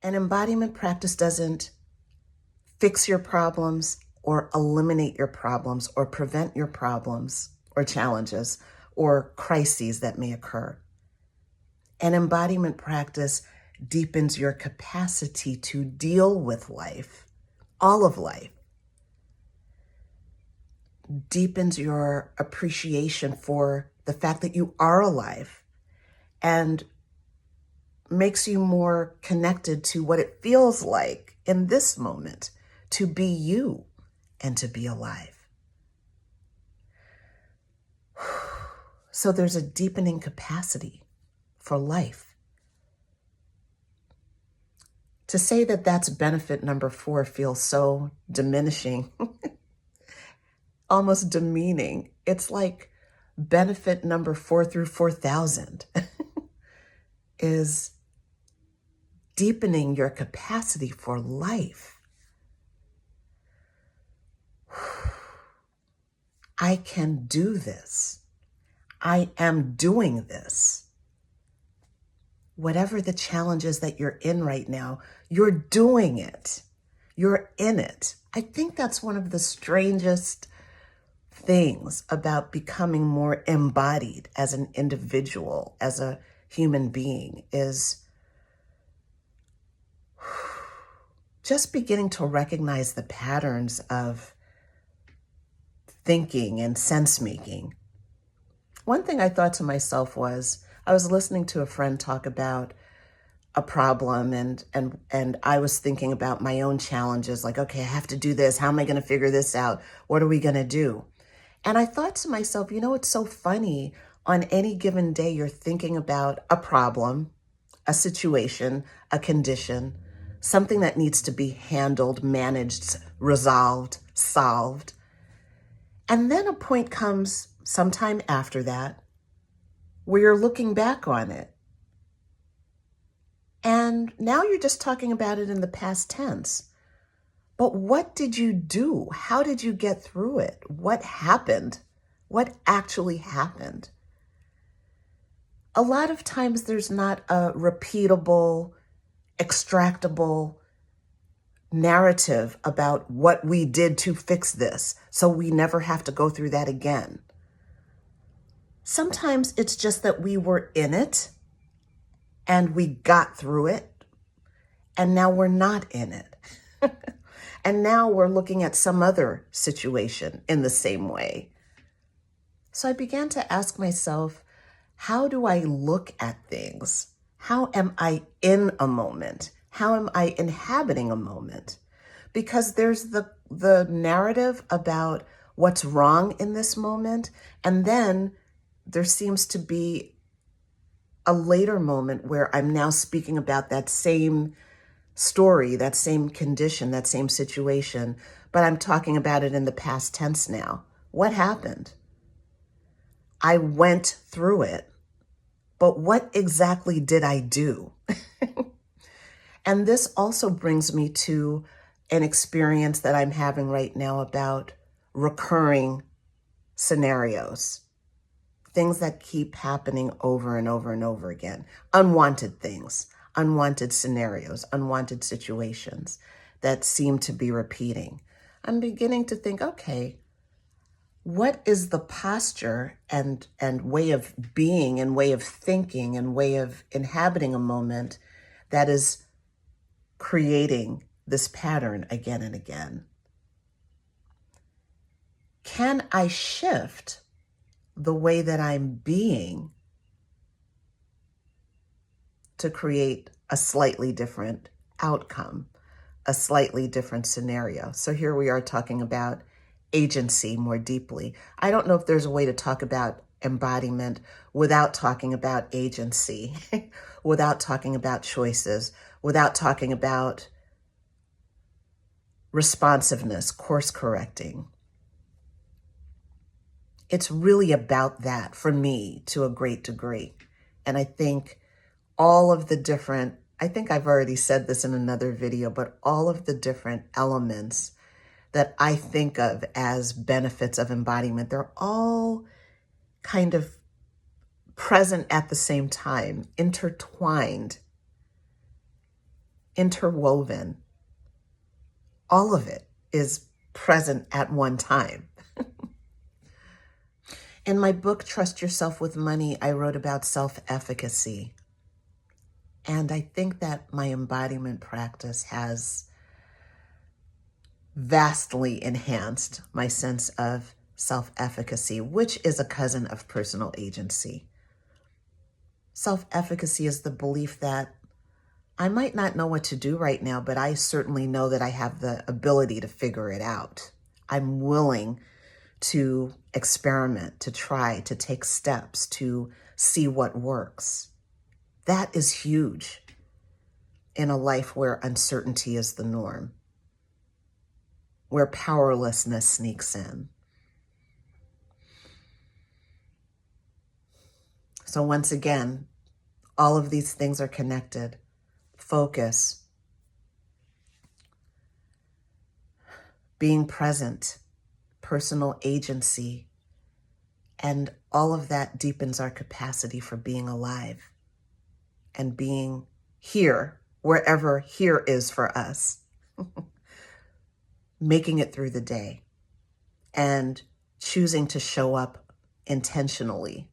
An embodiment practice doesn't fix your problems or eliminate your problems or prevent your problems or challenges or crises that may occur. An embodiment practice deepens your capacity to deal with life, all of life, deepens your appreciation for the fact that you are alive, and makes you more connected to what it feels like in this moment to be you and to be alive. So there's a deepening capacity for life. To say that that's benefit number 4 feels so diminishing, almost demeaning. It's like benefit number 4 through 4,000 is deepening your capacity for life. I can do this. I am doing this. Whatever the challenges that you're in right now, you're doing it. You're in it. I think that's one of the strangest things about becoming more embodied as an individual, as a human being, is just beginning to recognize the patterns of thinking and sense making. One thing I thought to myself was, I was listening to a friend talk about a problem and I was thinking about my own challenges, like, okay, I have to do this. How am I going to figure this out? What are we going to do? And I thought to myself, it's so funny. On any given day, you're thinking about a problem, a situation, a condition, something that needs to be handled, managed, resolved, solved. And then a point comes sometime after that where you're looking back on it. And now you're just talking about it in the past tense. But what did you do? How did you get through it? What happened? What actually happened? A lot of times there's not a repeatable, extractable narrative about what we did to fix this, so we never have to go through that again. Sometimes it's just that we were in it and we got through it, and now we're not in it. And now we're looking at some other situation in the same way. So I began to ask myself, how do I look at things? How am I in a moment? How am I inhabiting a moment? Because there's the narrative about what's wrong in this moment, and then there seems to be a later moment where I'm now speaking about that same story, that same condition, that same situation, but I'm talking about it in the past tense now. What happened? I went through it, but what exactly did I do? And this also brings me to an experience that I'm having right now about recurring scenarios, things that keep happening over and over and over again, unwanted things, unwanted scenarios, unwanted situations that seem to be repeating. I'm beginning to think, okay, what is the posture and way of being and way of thinking and way of inhabiting a moment that is creating this pattern again and again? Can I shift the way that I'm being to create a slightly different outcome, a slightly different scenario? So here we are talking about agency more deeply. I don't know if there's a way to talk about embodiment without talking about agency, without talking about choices, without talking about responsiveness, course correcting. It's really about that for me to a great degree. And I think all of the different, I think I've already said this in another video, but all of the different elements that I think of as benefits of embodiment, they're all kind of present at the same time, intertwined interwoven. All of it is present at one time. In my book, Trust Yourself with Money, I wrote about self-efficacy. And I think that my embodiment practice has vastly enhanced my sense of self-efficacy, which is a cousin of personal agency. Self-efficacy is the belief that I might not know what to do right now, but I certainly know that I have the ability to figure it out. I'm willing to experiment, to try, to take steps, to see what works. That is huge in a life where uncertainty is the norm, where powerlessness sneaks in. So once again, all of these things are connected. Focus, being present, personal agency, and all of that deepens our capacity for being alive and being here, wherever here is for us, making it through the day and choosing to show up intentionally